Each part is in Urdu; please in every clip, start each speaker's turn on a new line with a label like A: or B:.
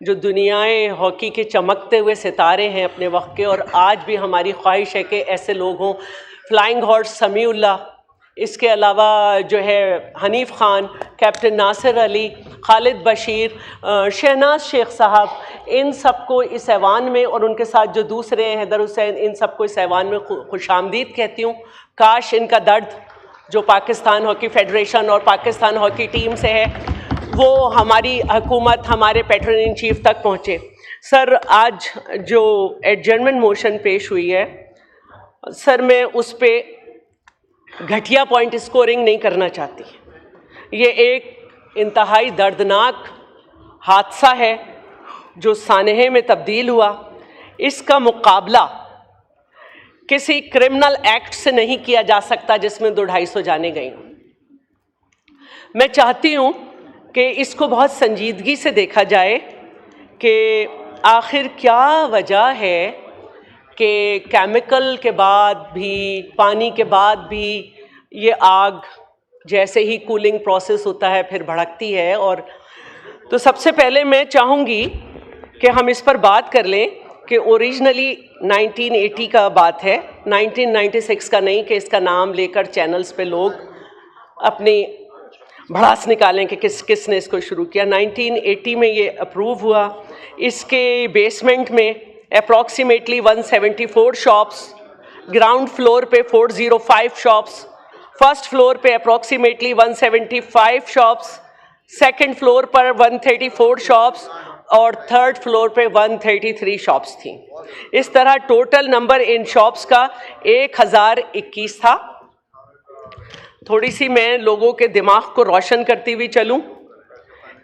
A: جو دنیائے ہاکی کے چمکتے ہوئے ستارے ہیں اپنے وقت کے، اور آج بھی ہماری خواہش ہے کہ ایسے لوگ ہوں. فلائنگ ہارس سمیع اللہ، اس کے علاوہ جو ہے حنیف خان، کیپٹن ناصر علی، خالد بشیر، شہناز شیخ صاحب، ان سب کو اس ایوان میں، اور ان کے ساتھ جو دوسرے ہیں حیدر حسین، ان سب کو اس ایوان میں خوش آمدید کہتی ہوں. کاش ان کا درد جو پاکستان ہاکی فیڈریشن اور پاکستان ہاکی ٹیم سے ہے وہ ہماری حکومت، ہمارے پیٹرن ان چیف تک پہنچے. سر، آج جو ایڈجرنمنٹ موشن پیش ہوئی ہے سر، میں اس پہ گھٹیا پوائنٹ اسکورنگ نہیں کرنا چاہتی. یہ ایک انتہائی دردناک حادثہ ہے جو سانحے میں تبدیل ہوا. اس کا مقابلہ کسی کرمنل ایکٹ سے نہیں کیا جا سکتا جس میں 200-250 جانیں گئیں. میں چاہتی ہوں کہ اس کو بہت سنجیدگی سے دیکھا جائے کہ آخر کیا وجہ ہے کہ کیمیکل کے بعد بھی، پانی کے بعد بھی یہ آگ جیسے ہی کولنگ پروسیس ہوتا ہے پھر بھڑکتی ہے. اور تو سب سے پہلے میں چاہوں گی کہ ہم اس پر بات کر لیں کہ اوریجنلی 1980 کا بات ہے، 1996 کا نہیں، کہ اس کا نام لے کر چینلز پہ لوگ اپنی بھڑاس نکالیں کہ کس نے اس کو شروع کیا. 1980 میں یہ اپروو ہوا. اس کے بیسمنٹ میں اپروکسیمیٹلی 174 شاپس، گراؤنڈ فلور پہ 405 شاپس، فرسٹ فلور پہ اپروکسیمیٹلی 175 شاپس، سیکنڈ فلور پر 134 شاپس اور تھرڈ فلور پہ 133 شاپس تھیں. اس طرح ٹوٹل نمبر ان شاپس کا 1021 تھا. تھوڑی سی میں لوگوں کے دماغ کو روشن کرتی ہوئی چلوں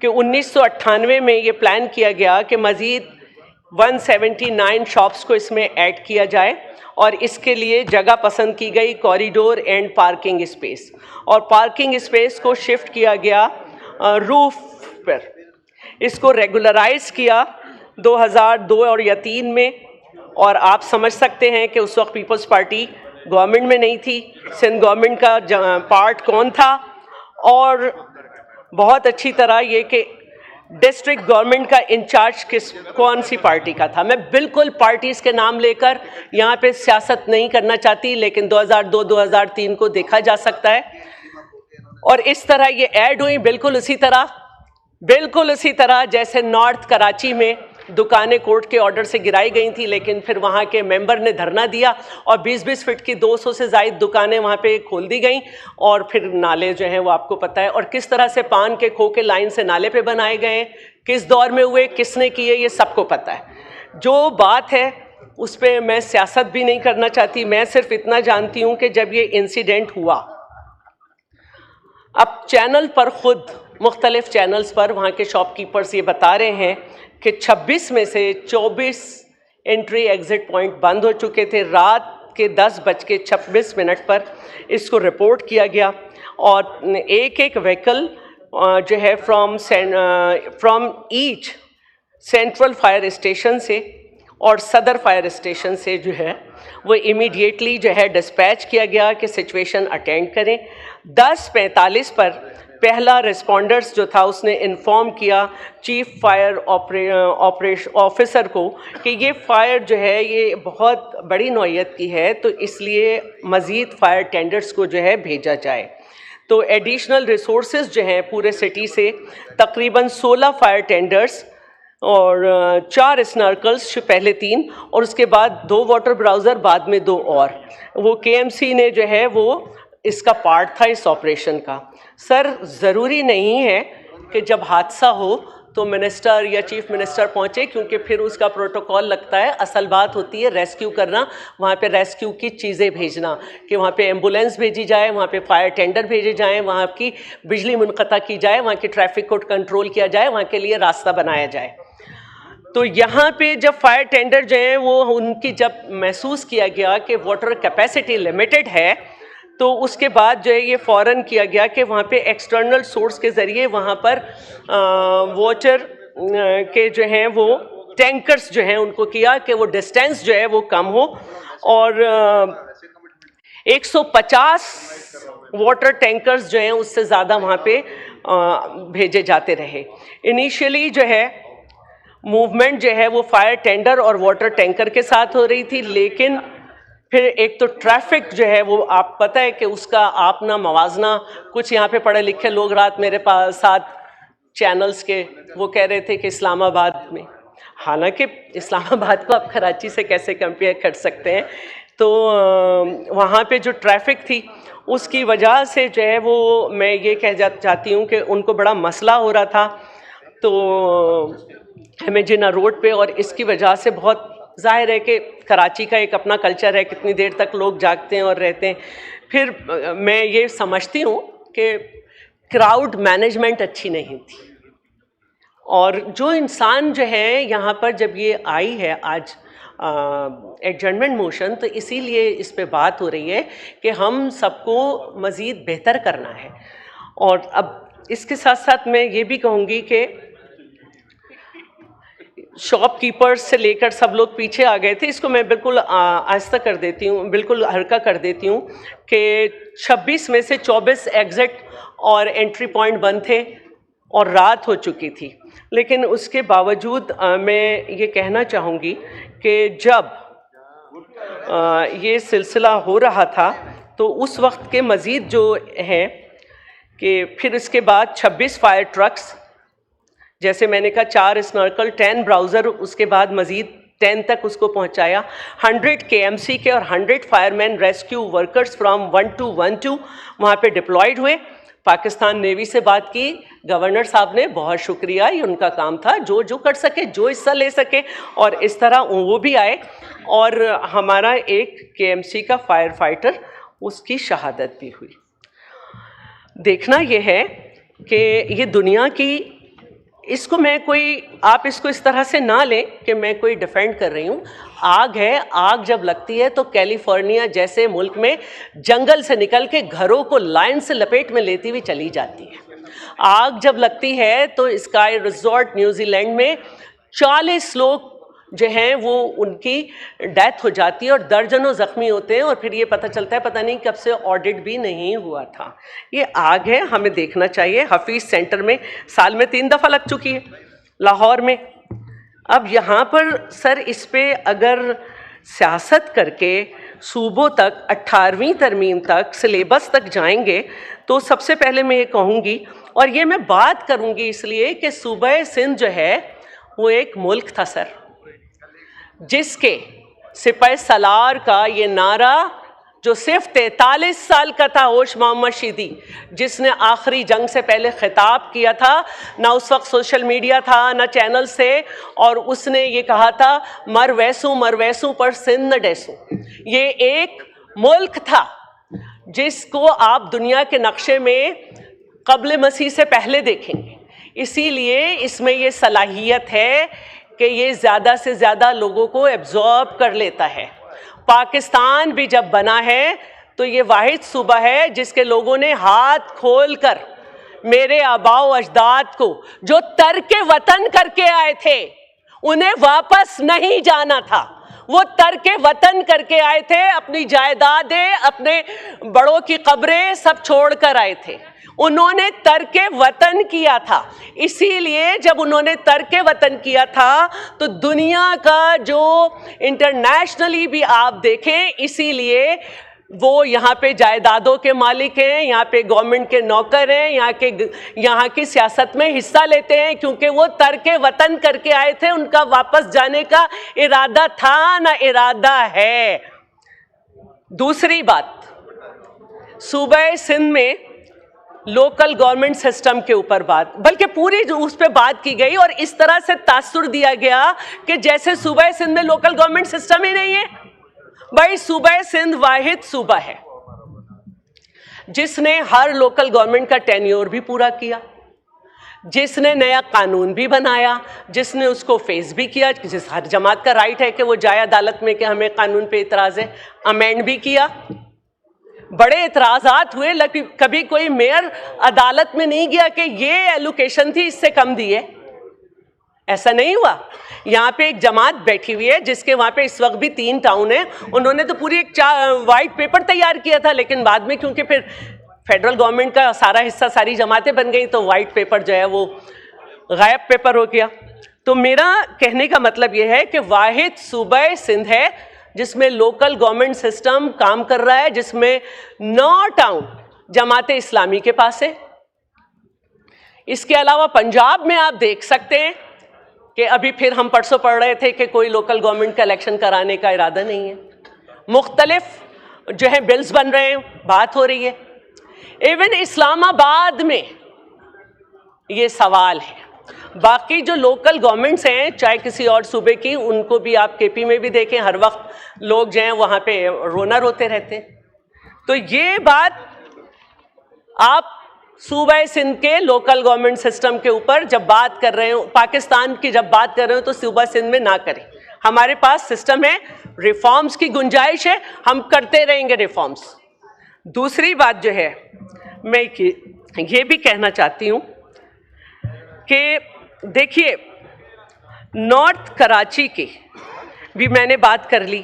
A: کہ 1998 میں یہ پلان کیا گیا کہ مزید 179 شاپس کو اس میں ایڈ کیا جائے، اور اس کے لیے جگہ پسند کی گئی کوریڈور اینڈ پارکنگ اسپیس، اور پارکنگ اسپیس کو شفٹ کیا گیا روف پر. اس کو ریگولرائز کیا 2002 اور یا 2003 میں، اور آپ سمجھ سکتے ہیں کہ اس وقت پیپلز پارٹی گورنمنٹ میں نہیں تھی. سندھ گورنمنٹ کا پارٹ کون تھا، اور بہت اچھی طرح یہ کہ ڈسٹرکٹ گورنمنٹ کا انچارج کون سی پارٹی کا تھا. میں بالکل پارٹیز کے نام لے کر یہاں پہ سیاست نہیں کرنا چاہتی، لیکن 2002-2003 کو دیکھا جا سکتا ہے. اور اس طرح یہ ایڈ ہوئی بالکل اسی طرح جیسے نارتھ کراچی میں دکانیں کورٹ کے آرڈر سے گرائی گئی تھیں، لیکن پھر وہاں کے ممبر نے دھرنا دیا اور 20-20 فٹ کی 200 سے زائد دکانیں وہاں پہ کھول دی گئیں. اور پھر نالے جو ہیں وہ آپ کو پتہ ہے، اور کس طرح سے پان کے کھو کے لائن سے نالے پہ بنائے گئے، کس دور میں ہوئے، کس نے کیے، یہ سب کو پتہ ہے. جو بات ہے اس پہ میں سیاست بھی نہیں کرنا چاہتی. میں صرف اتنا جانتی ہوں کہ جب یہ انسیڈنٹ ہوا، اب چینل پر خود مختلف چینلز پر وہاں کے شاپ کیپرز یہ بتا رہے ہیں کہ 26 میں سے 24 انٹری ایگزٹ پوائنٹ بند ہو چکے تھے. رات کے 10:26 پر اس کو رپورٹ کیا گیا، اور ایک وہیکل جو ہے from each central fire station سے اور صدر فائر اسٹیشن سے جو ہے وہ امیڈیٹلی جو ہے ڈسپیچ کیا گیا کہ سچویشن اٹینڈ کریں. 10:45 پر پہلا رسپونڈرز جو تھا اس نے انفارم کیا چیف فائر آفیسر کو کہ یہ فائر جو ہے یہ بہت بڑی نوعیت کی ہے، تو اس لیے مزید فائر ٹینڈرز کو جو ہے بھیجا جائے. تو ایڈیشنل ریسورسز جو ہیں پورے سٹی سے تقریباً 16 فائر ٹینڈرز اور 4 اسنرکلز، پہلے 3 اور اس کے بعد 2 واٹر براؤزر، بعد میں 2 اور. وہ KMC نے جو ہے وہ اس کا پارٹ تھا اس آپریشن کا. سر، ضروری نہیں ہے کہ جب حادثہ ہو تو منسٹر یا چیف منسٹر پہنچے، کیونکہ پھر اس کا پروٹوکول لگتا ہے. اصل بات ہوتی ہے ریسکیو کرنا، وہاں پہ ریسکیو کی چیزیں بھیجنا، کہ وہاں پہ ایمبولینس بھیجی جائے، وہاں پہ فائر ٹینڈر بھیجے جائیں، وہاں کی بجلی منقطع کی جائے، وہاں کی ٹریفک کو کنٹرول کیا جائے، وہاں کے لیے راستہ بنایا جائے. تو یہاں پہ جب فائر ٹینڈر جو ہیں وہ ان کی جب محسوس کیا گیا کہ واٹر کیپیسٹی لمیٹڈ ہے، تو اس کے بعد جو ہے یہ فوراً کیا گیا کہ وہاں پہ ایکسٹرنل سورس کے ذریعے وہاں پر واٹر کے جو ہیں وہ ٹینکرز جو ہیں ان کو کیا کہ وہ ڈسٹینس جو ہے وہ کم ہو، اور 150 واٹر ٹینکرز جو ہیں اس سے زیادہ وہاں پہ بھیجے جاتے رہے. انیشیلی جو ہے موومنٹ جو ہے وہ فائر ٹینڈر اور واٹر ٹینکر کے ساتھ ہو رہی تھی، لیکن پھر ایک تو ٹریفک جو ہے وہ آپ پتہ ہے کہ اس کا آپ نہ موازنہ، کچھ یہاں پہ پڑھے لکھے لوگ رات میرے پاس ساتھ چینلز کے وہ کہہ رہے تھے کہ اسلام آباد میں، حالانکہ اسلام آباد کو آپ کراچی سے کیسے کمپیئر کر سکتے ہیں، تو وہاں پہ جو ٹریفک تھی اس کی وجہ سے جو ہے وہ میں یہ کہہ چاہتی ہوں کہ ان کو بڑا مسئلہ ہو رہا تھا، تو ہمیں جنا روڈ پہ، اور اس کی وجہ سے بہت ظاہر ہے کہ کراچی کا ایک اپنا کلچر ہے، کتنی دیر تک لوگ جاگتے ہیں اور رہتے ہیں. پھر میں یہ سمجھتی ہوں کہ کراؤڈ مینجمنٹ اچھی نہیں تھی، اور جو انسان جو ہے یہاں پر جب یہ آئی ہے آج ایڈجرنمنٹ موشن، تو اسی لیے اس پہ بات ہو رہی ہے کہ ہم سب کو مزید بہتر کرنا ہے. اور اب اس کے ساتھ ساتھ میں یہ بھی کہوں گی کہ شاپ کیپرز سے لے کر سب لوگ پیچھے آ گئے تھے. اس کو میں بالکل آہستہ کر دیتی ہوں، بالکل ہلکا کر دیتی ہوں کہ 26 میں سے 24 ایگزٹ اور انٹری پوائنٹ بند تھے اور رات ہو چکی تھی، لیکن اس کے باوجود میں یہ کہنا چاہوں گی کہ جب یہ سلسلہ ہو رہا تھا تو اس وقت کے مزید جو ہیں کہ پھر اس کے بعد 26 فائر ٹرکس، جیسے میں نے کہا 4 اسنرکل، 10 براؤزر، اس کے بعد مزید 10 تک اس کو پہنچایا، 100 KMC کے اور 100 fireman rescue workers from 1212 وہاں پہ ڈپلائڈ ہوئے. پاکستان نیوی سے بات کی، گورنر صاحب نے بہت شکریہ، یہ ان کا کام تھا، جو کر سکے، جو حصہ لے سکے، اور اس طرح وہ بھی آئے. اور ہمارا ایک KMC کا فائر فائٹر، اس کی شہادت بھی ہوئی. دیکھنا یہ ہے کہ یہ دنیا کی، اس کو میں کوئی، آپ اس کو اس طرح سے نہ لیں کہ میں کوئی ڈیفینڈ کر رہی ہوں. آگ ہے، آگ جب لگتی ہے تو کیلیفورنیا جیسے ملک میں جنگل سے نکل کے گھروں کو لائن سے لپیٹ میں لیتی ہوئی چلی جاتی ہے. آگ جب لگتی ہے تو اسکائی ریزورٹ نیوزی لینڈ میں 40 لوگ جو ہیں وہ ان کی ڈیتھ ہو جاتی ہے اور درجنوں زخمی ہوتے ہیں، اور پھر یہ پتہ چلتا ہے پتہ نہیں کب سے آڈٹ بھی نہیں ہوا تھا. یہ آگ ہے، ہمیں دیکھنا چاہیے. حفیظ سینٹر میں سال میں 3 دفعہ لگ چکی ہے، لاہور میں. اب یہاں پر سر اس پہ اگر سیاست کر کے صوبوں تک 18ویں ترمیم تک سلیبس تک جائیں گے تو سب سے پہلے میں یہ کہوں گی، اور یہ میں بات کروں گی اس لیے کہ صوبہ سندھ جو ہے وہ ایک ملک تھا سر، جس کے سپہ سالار کا یہ نعرہ جو صرف 43 سال کا تھا، ہوش محمد شیدی، جس نے آخری جنگ سے پہلے خطاب کیا تھا، نہ اس وقت سوشل میڈیا تھا نہ چینل سے، اور اس نے یہ کہا تھا مر ویسوں پر سندھ نہ ڈیسوں. یہ ایک ملک تھا جس کو آپ دنیا کے نقشے میں قبل مسیح سے پہلے دیکھیں گے. اسی لیے اس میں یہ صلاحیت ہے کہ یہ زیادہ سے زیادہ لوگوں کو ایبزارب کر لیتا ہے. پاکستان بھی جب بنا ہے تو یہ واحد صوبہ ہے جس کے لوگوں نے ہاتھ کھول کر میرے آباء و اجداد کو جو ترک وطن کر کے آئے تھے انہیں واپس نہیں جانا تھا. وہ ترک وطن کر کے آئے تھے، اپنی جائیدادیں، اپنے بڑوں کی قبریں سب چھوڑ کر آئے تھے. انہوں نے ترک وطن کیا تھا. اسی لیے جب انہوں نے ترک وطن کیا تھا تو دنیا کا جو انٹرنیشنلی بھی آپ دیکھیں، اسی لیے وہ یہاں پہ جائیدادوں کے مالک ہیں، یہاں پہ گورنمنٹ کے نوکر ہیں، یہاں کی سیاست میں حصہ لیتے ہیں، کیونکہ وہ ترک وطن کر کے آئے تھے. ان کا واپس جانے کا ارادہ تھا نہ ارادہ ہے. دوسری بات، صوبہ سندھ میں لوکل گورنمنٹ سسٹم کے اوپر بات، بلکہ پوری اس پہ بات کی گئی اور اس طرح سے تاثر دیا گیا کہ جیسے صوبہ سندھ میں لوکل گورنمنٹ سسٹم ہی نہیں ہے. بھائی صوبہ سندھ واحد صوبہ ہے جس نے ہر لوکل گورنمنٹ کا ٹینیور بھی پورا کیا، جس نے نیا قانون بھی بنایا، جس نے اس کو فیس بھی کیا. ہر جماعت کا رائٹ ہے کہ وہ جائے عدالت میں کہ ہمیں قانون پہ اعتراض ہے، امینڈ بھی کیا. بڑے اعتراضات ہوئے، لیکن کبھی کوئی میئر عدالت میں نہیں گیا کہ یہ ایلوکیشن تھی اس سے کم دی ہے. ایسا نہیں ہوا. یہاں پہ ایک جماعت بیٹھی ہوئی ہے جس کے وہاں پہ اس وقت بھی 3 ٹاؤن ہیں، انہوں نے تو پوری ایک وائٹ پیپر تیار کیا تھا، لیکن بعد میں کیونکہ پھر فیڈرل گورنمنٹ کا سارا حصہ، ساری جماعتیں بن گئی تو وائٹ پیپر جو ہے وہ غائب پیپر ہو گیا. تو میرا کہنے کا مطلب یہ ہے کہ واحد صوبہ سندھ ہے جس میں لوکل گورنمنٹ سسٹم کام کر رہا ہے، جس میں 9 ٹاؤن جماعت اسلامی کے پاس ہے. اس کے علاوہ پنجاب میں آپ دیکھ سکتے ہیں کہ ابھی پھر ہم پرسوں پڑھ رہے تھے کہ کوئی لوکل گورنمنٹ کا الیکشن کرانے کا ارادہ نہیں ہے. مختلف جو ہے بلز بن رہے ہیں، بات ہو رہی ہے. ایون اسلام آباد میں یہ سوال ہے. باقی جو لوکل گورنمنٹس ہیں چاہے کسی اور صوبے کی، ان کو بھی آپ کے پی میں بھی دیکھیں، ہر وقت لوگ جو ہیں وہاں پہ رونا روتے رہتے ہیں. تو یہ بات آپ صوبہ سندھ کے لوکل گورنمنٹ سسٹم کے اوپر جب بات کر رہے ہوں، پاکستان کی جب بات کر رہے ہوں تو صوبہ سندھ میں نہ کریں. ہمارے پاس سسٹم ہے، ریفارمز کی گنجائش ہے، ہم کرتے رہیں گے ریفارمز. دوسری بات جو ہے میں یہ بھی کہنا چاہتی ہوں کہ دیکھیے نارتھ کراچی کی بھی میں نے بات کر لی،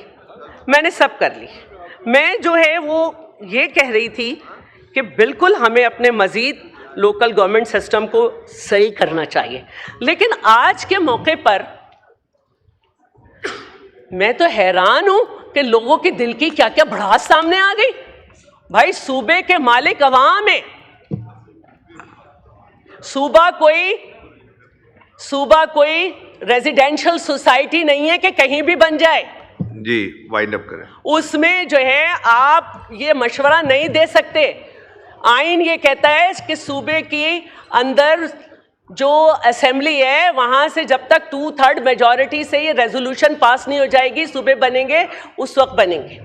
A: میں نے سب کر لی. میں جو ہے وہ یہ کہہ رہی تھی کہ بالکل ہمیں اپنے مزید لوکل گورنمنٹ سسٹم کو صحیح کرنا چاہیے. لیکن آج کے موقع پر میں تو حیران ہوں کہ لوگوں کے دل کی کیا کیا بھڑاس سامنے آ گئی. بھائی صوبے کے مالک عوام ہیں. صوبہ کوئی ریزیڈینشل سوسائٹی نہیں ہے کہ کہیں بھی بن جائے.
B: جی وائنڈ اپ کریں.
A: اس میں جو ہے آپ یہ مشورہ نہیں دے سکتے. آئین یہ کہتا ہے کہ صوبے کی اندر جو اسمبلی ہے وہاں سے جب تک 2/3 میجورٹی سے یہ ریزولوشن پاس نہیں ہو جائے گی صوبے بنیں گے، اس وقت بنیں گے.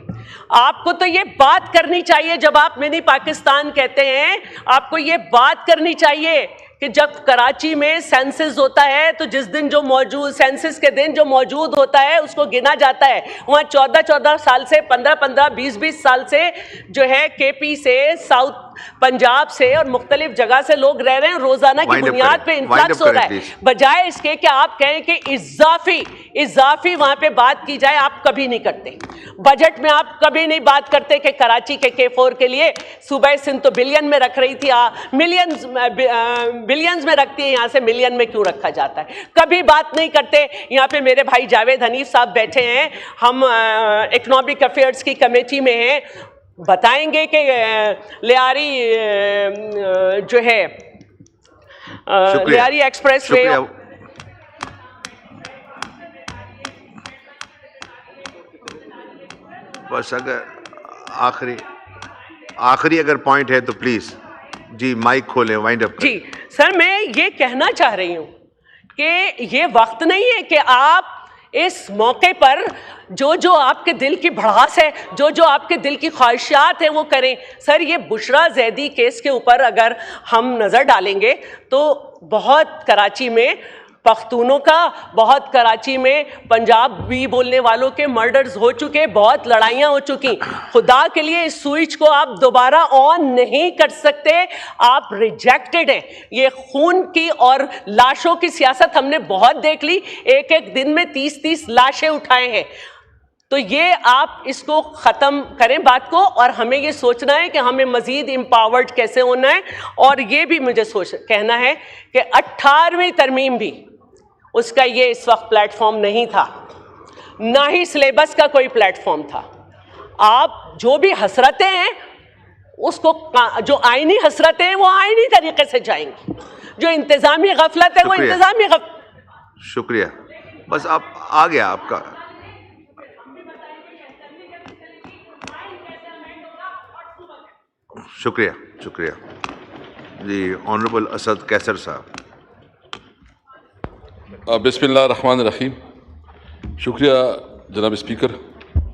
A: آپ کو تو یہ بات کرنی چاہیے جب آپ منی پاکستان کہتے ہیں، آپ کو یہ بات کرنی چاہیے کہ جب کراچی میں سینسس ہوتا ہے تو جس دن جو موجود سینسس کے دن جو موجود ہوتا ہے اس کو گنا جاتا ہے. وہاں 14 سال سے 15 20 سال سے جو ہے کے پی سے ساؤتھ پنجاب سے اور مختلف جگہ سے لوگ رہ رہے ہیں. روزانہ کی بنیاد پہ انفلکس ہو رہا ہے. بجائے اس کے کہ آپ کہیں کہ اضافی وہاں پہ بات کی جائے، آپ کبھی نہیں کرتے. بجٹ میں آپ کبھی نہیں بات کرتے کہ کراچی کے K4 کے لیے صوبہ سندھ تو بلین میں رکھ رہی تھی، بلینز میں رکھتی ہے، یہاں سے ملین میں کیوں رکھا جاتا ہے؟ کبھی بات نہیں کرتے. یہاں پہ میرے بھائی جاوید حنیف صاحب بیٹھے ہیں، ہم اکنامک افیئرس کی کمیٹی میں ہیں، بتائیں گے کہ لیاری جو ہے لیاری ایکسپریس وے.
B: بس اگر آخری اگر پوائنٹ ہے تو پلیز جی مائک کھولیں، وائنڈ اپ.
A: جی سر، میں یہ کہنا چاہ رہی ہوں کہ یہ وقت نہیں ہے کہ آپ اس موقع پر جو آپ کے دل کی بھڑاس ہے، جو آپ کے دل کی خواہشات ہیں وہ کریں. سر یہ بشرا زیدی کیس کے اوپر اگر ہم نظر ڈالیں گے تو بہت کراچی میں پختونوں کا، بہت کراچی میں پنجابی بولنے والوں کے مرڈرز ہو چکے، بہت لڑائیاں ہو چکی. خدا کے لیے اس سوئچ کو آپ دوبارہ آن نہیں کر سکتے. آپ ریجیکٹڈ ہیں. یہ خون کی اور لاشوں کی سیاست ہم نے بہت دیکھ لی. ایک دن میں 30 لاشیں اٹھائے ہیں. تو یہ آپ اس کو ختم کریں بات کو، اور ہمیں یہ سوچنا ہے کہ ہمیں مزید امپاورڈ کیسے ہونا ہے. اور یہ بھی مجھے کہنا ہے کہ 18ویں ترمیم بھی اس کا یہ اس وقت پلیٹ فارم نہیں تھا، نہ ہی سلیبس کا کوئی پلیٹ فارم تھا. آپ جو بھی حسرتیں ہیں اس کو، جو آئینی حسرتیں ہیں وہ آئینی طریقے سے جائیں گی، جو انتظامی غفلت ہے وہ انتظامی غفلت.
B: شکریہ. بس آپ آ گیا آپ کا. شکریہ جی. آنریبل اسد کیسر صاحب.
C: بسم اللہ الرحمن الرحیم. شکریہ جناب اسپیکر.